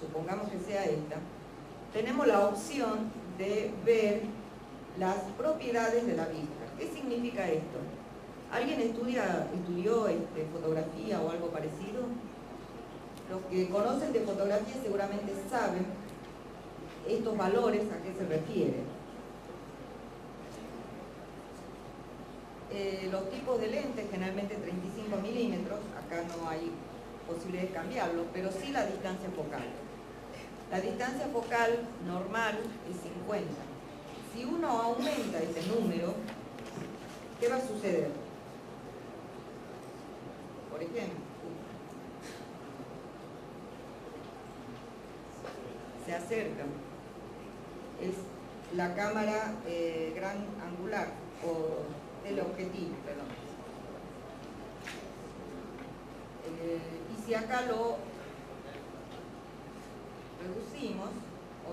supongamos que sea esta, tenemos la opción de ver las propiedades de la vista. ¿Qué significa esto? ¿Alguien estudió fotografía o algo parecido? Los que conocen de fotografía seguramente saben estos valores a qué se refieren. Los tipos de lentes, generalmente 35 milímetros, acá no hay posibilidad de cambiarlo, pero sí la distancia focal. La distancia focal normal es 50. Si uno aumenta ese número, ¿qué va a suceder? Por ejemplo, se acerca. Es la cámara gran angular o el objetivo, perdón. Y si acá lo reducimos,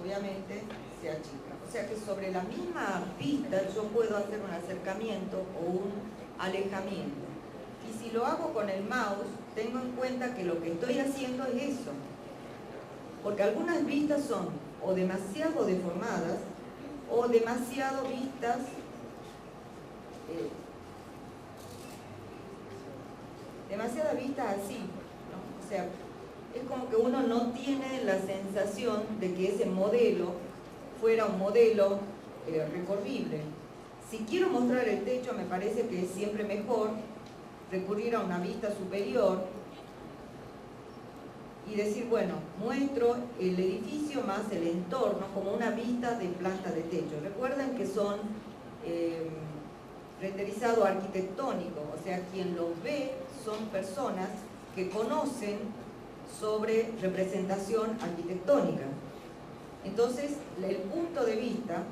obviamente se achica. O sea que sobre la misma pista yo puedo hacer un acercamiento o un alejamiento. Y si lo hago con el mouse, tengo en cuenta que lo que estoy haciendo es eso. Porque algunas vistas son o demasiado deformadas o demasiado vistas demasiadas vistas así, ¿no? O sea, es como que uno no tiene la sensación de que ese modelo fuera un modelo recorrible. Si quiero mostrar el techo, me parece que es siempre mejor recurrir a una vista superior y decir, bueno, muestro el edificio más el entorno como una vista de planta de techo. Recuerden que son renderizado arquitectónico, o sea, quien los ve son personas que conocen sobre representación arquitectónica. Entonces, el punto de vista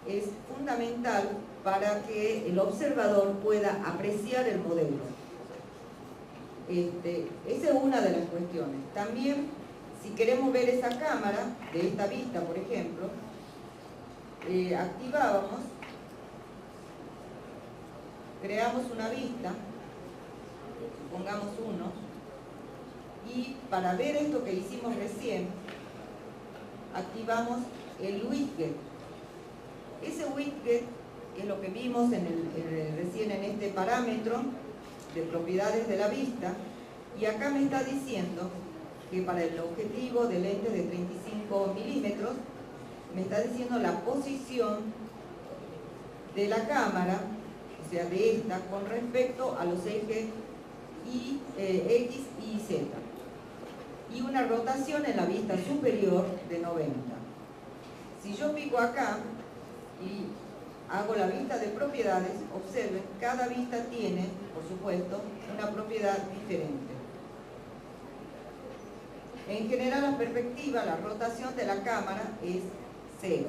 es fundamental para que el observador pueda apreciar el modelo. Esa es una de las cuestiones. También, si queremos ver esa cámara, de esta vista, por ejemplo, activábamos, creamos una vista, pongamos 1, y para ver esto que hicimos recién, activamos el widget. Ese widget es lo que vimos recién en este parámetro de propiedades de la vista, y acá me está diciendo que para el objetivo de lentes de 35 milímetros me está diciendo la posición de la cámara, o sea de esta, con respecto a los ejes X y Z, y una rotación en la vista superior de 90. Si yo pico acá y hago la vista de propiedades, observen, cada vista tiene, por supuesto, una propiedad diferente. En general, la perspectiva, la rotación de la cámara es 0.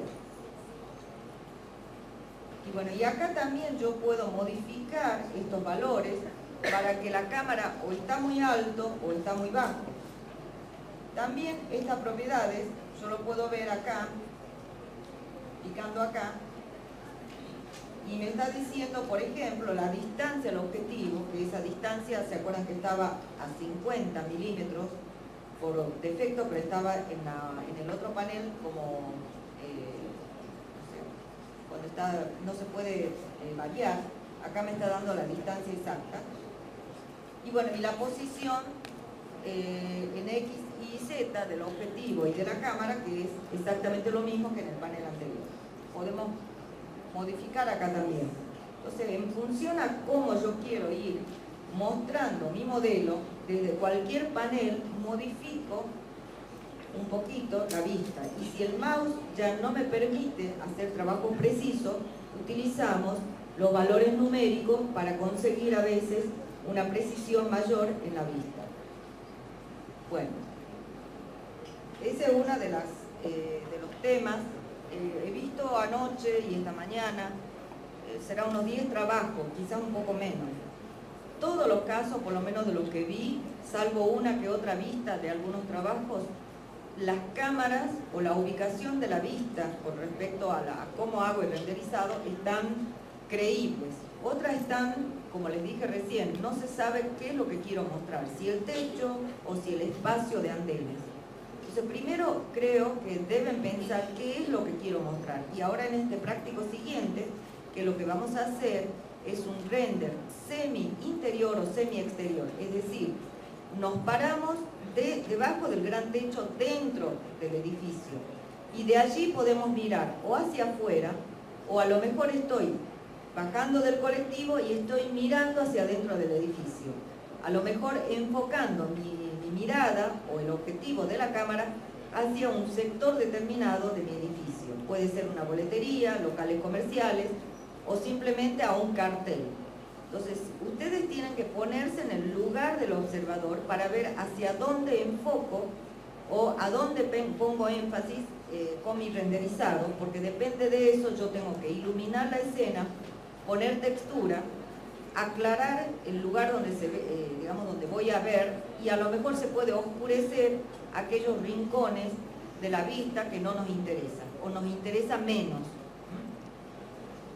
Y bueno, y acá también yo puedo modificar estos valores para que la cámara o está muy alto o está muy bajo. También estas propiedades yo lo puedo ver acá, picando acá, y me está diciendo, por ejemplo, la distancia al objetivo, que esa distancia, ¿se acuerdan que estaba a 50 milímetros por defecto, pero estaba en el otro panel como, cuando no se puede variar? Acá me está dando la distancia exacta. Y bueno, y la posición en X y Z del objetivo y de la cámara, que es exactamente lo mismo que en el panel anterior. Podemos modificar acá también. Entonces, en función a cómo yo quiero ir mostrando mi modelo, desde cualquier panel modifico un poquito la vista. Y si el mouse ya no me permite hacer trabajo preciso, utilizamos los valores numéricos para conseguir a veces una precisión mayor en la vista. Bueno, ese es uno de los temas. He visto anoche y esta mañana, será unos 10 trabajos, quizás un poco menos. Todos los casos, por lo menos de los que vi, salvo una que otra vista de algunos trabajos, las cámaras o la ubicación de la vista con respecto a cómo hago el renderizado están creíbles. Otras están, como les dije recién, no se sabe qué es lo que quiero mostrar, si el techo o si el espacio de andenes. Entonces, primero creo que deben pensar qué es lo que quiero mostrar. Y ahora en este práctico siguiente, que lo que vamos a hacer es un render semi-interior o semi-exterior. Es decir, nos paramos debajo del gran techo dentro del edificio. Y de allí podemos mirar o hacia afuera, o a lo mejor estoy bajando del colectivo y estoy mirando hacia adentro del edificio. A lo mejor enfocando mi mirada o el objetivo de la cámara hacia un sector determinado de mi edificio. Puede ser una boletería, locales comerciales o simplemente a un cartel. Entonces, ustedes tienen que ponerse en el lugar del observador para ver hacia dónde enfoco o a dónde pongo énfasis con mi renderizado, porque depende de eso yo tengo que iluminar la escena, poner textura, aclarar el lugar donde se ve, digamos, donde voy a ver, y a lo mejor se puede oscurecer aquellos rincones de la vista que no nos interesan o nos interesa menos.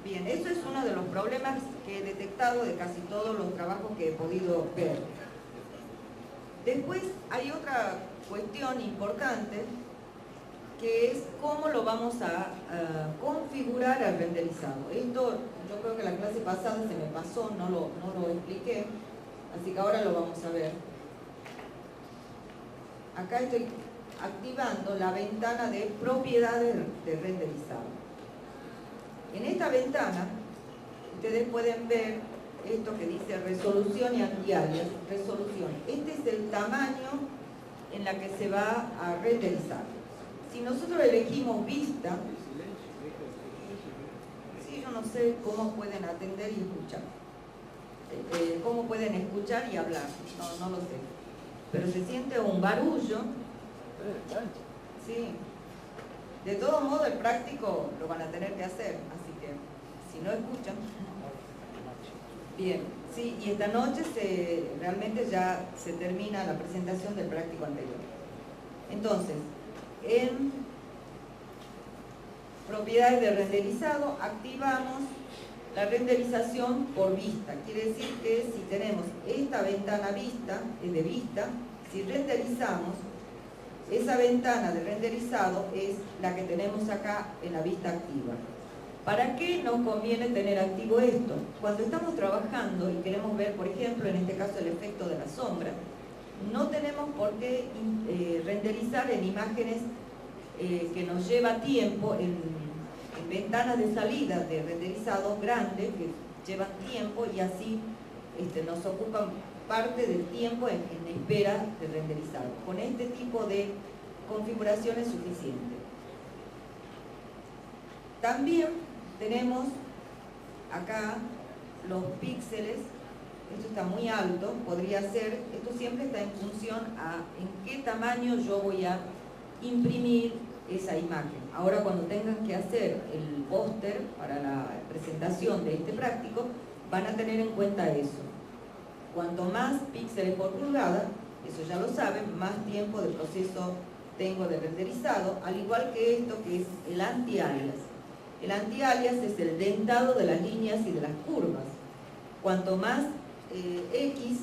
Bien, eso es uno de los problemas que he detectado de casi todos los trabajos que he podido ver. Después hay otra cuestión importante, que es cómo lo vamos a configurar al renderizado. Esto yo creo que la clase pasada se me pasó, no lo expliqué, así que ahora lo vamos a ver. Acá estoy activando la ventana de propiedades de renderizado. En esta ventana ustedes pueden ver esto que dice resolución y anti-alias. Resolución. Este es el tamaño en la que se va a renderizar. Si nosotros elegimos vista, sí, yo no sé cómo pueden atender y escuchar. Cómo pueden escuchar y hablar, no lo sé. Pero se siente un barullo. Sí. De todo modo, el práctico lo van a tener que hacer, así que si no escuchan. Bien, sí, y esta noche realmente ya se termina la presentación del práctico anterior. Entonces, en propiedades de renderizado, activamos la renderización por vista. Quiere decir que si tenemos esta ventana vista, es de vista, si renderizamos, esa ventana de renderizado es la que tenemos acá en la vista activa. ¿Para qué nos conviene tener activo esto? Cuando estamos trabajando y queremos ver, por ejemplo, en este caso el efecto de la sombra, no tenemos por qué renderizar en imágenes que nos lleva tiempo, en ventanas de salida de renderizado grandes que llevan tiempo y así nos ocupan parte del tiempo en espera de renderizado. Con este tipo de configuración es suficiente. También tenemos acá los píxeles. Esto está muy alto, podría ser, esto siempre está en función a en qué tamaño yo voy a imprimir esa imagen. Ahora cuando tengan que hacer el póster para la presentación de este práctico, van a tener en cuenta eso. Cuanto más píxeles por pulgada, eso ya lo saben, más tiempo de proceso tengo de renderizado, al igual que esto que es el anti-alias. El anti-alias es el dentado de las líneas y de las curvas. Cuanto más X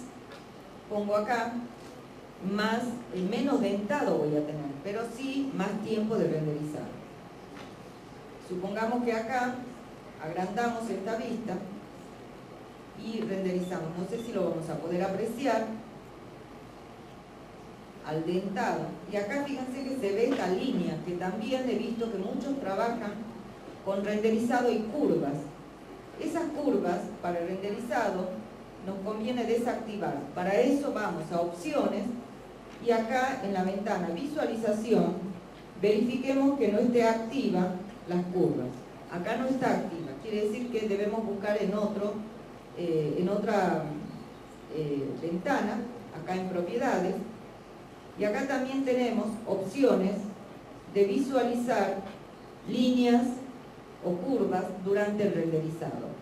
pongo acá, menos dentado voy a tener, pero sí más tiempo de renderizar. Supongamos que acá agrandamos esta vista y renderizamos. No sé si lo vamos a poder apreciar al dentado. Y acá fíjense que se ve esta línea, que también he visto que muchos trabajan con renderizado y curvas. Esas curvas para el renderizado nos conviene desactivar. Para eso vamos a opciones y acá en la ventana visualización verifiquemos que no esté activa las curvas. Acá no está activa, quiere decir que debemos buscar en otra ventana, acá en propiedades, y acá también tenemos opciones de visualizar líneas o curvas durante el renderizado.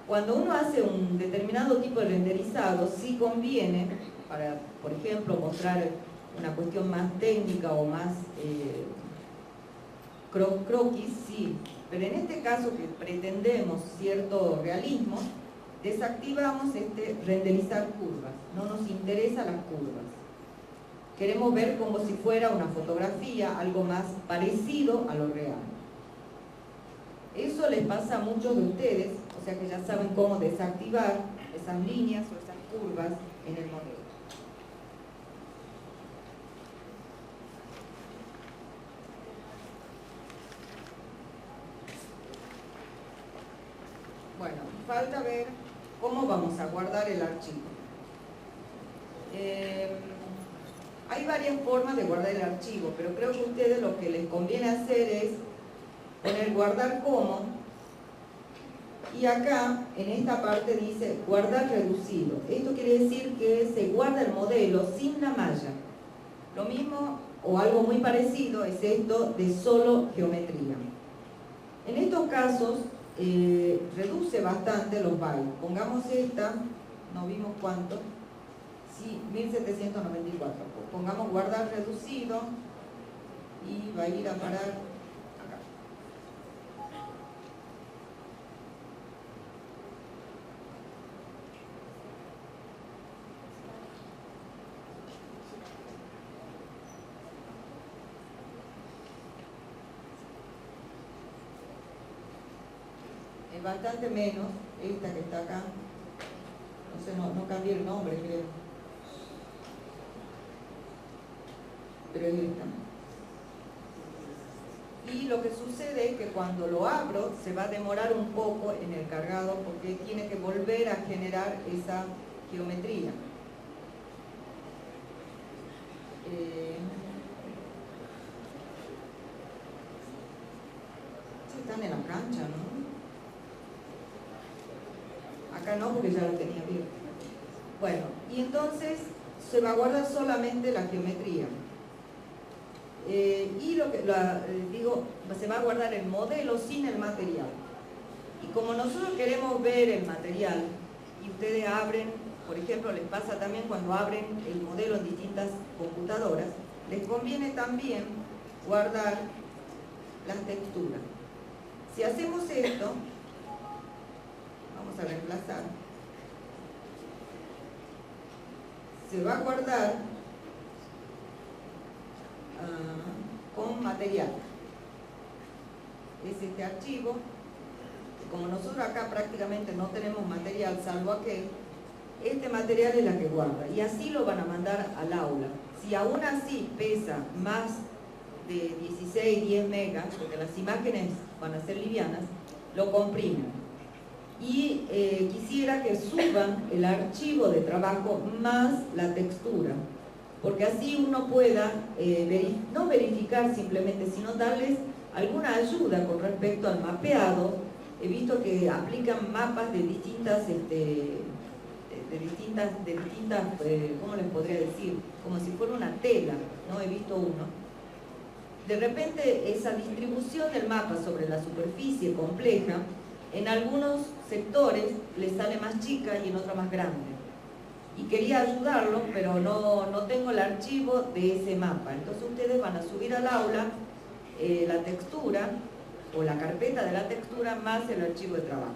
Cuando uno hace un determinado tipo de renderizado, sí conviene, para, por ejemplo, mostrar una cuestión más técnica o más croquis, sí, pero en este caso que pretendemos cierto realismo, desactivamos este renderizar curvas, no nos interesan las curvas. Queremos ver como si fuera una fotografía, algo más parecido a lo real. Eso les pasa a muchos de ustedes, o sea que ya saben cómo desactivar esas líneas o esas curvas en el modelo. Bueno, falta ver cómo vamos a guardar el archivo. Hay varias formas de guardar el archivo, pero creo que a ustedes lo que les conviene hacer es poner guardar como, y acá en esta parte dice guardar reducido. Esto quiere decir que se guarda el modelo sin la malla. Lo mismo o algo muy parecido es esto de solo geometría. En estos casos reduce bastante los bytes. Pongamos esta, no vimos cuánto, sí, 1794. Pongamos guardar reducido y va a ir a parar acá. Es bastante menos esta que está acá. No sé, no cambié el nombre, creo. Pero es esta. Y lo que sucede es que cuando lo abro se va a demorar un poco en el cargado porque tiene que volver a generar esa geometría. ancha, ¿no? Acá no, porque ya la tenía abierta. Bueno, y entonces se va a guardar solamente la geometría. Y lo que digo, se va a guardar el modelo sin el material. Y como nosotros queremos ver el material, y ustedes abren, por ejemplo, les pasa también cuando abren el modelo en distintas computadoras, les conviene también guardar las texturas. Si hacemos esto, vamos a reemplazar, se va a guardar con material. Es este archivo, como nosotros acá prácticamente no tenemos material salvo aquel, este material es la que guarda, y así lo van a mandar al aula. Si aún así pesa más de 16, 10 megas, porque las imágenes van a ser livianas, lo comprimen. Y quisiera que suban el archivo de trabajo más la textura, porque así uno pueda no verificar simplemente, sino darles alguna ayuda con respecto al mapeado. He visto que aplican mapas de distintas, ¿cómo les podría decir? Como si fuera una tela, ¿no? He visto uno. De repente esa distribución del mapa sobre la superficie compleja, en algunos sectores les sale más chica y en otros más grande. Y quería ayudarlos, pero no tengo el archivo de ese mapa. Entonces ustedes van a subir al aula la textura o la carpeta de la textura más el archivo de trabajo.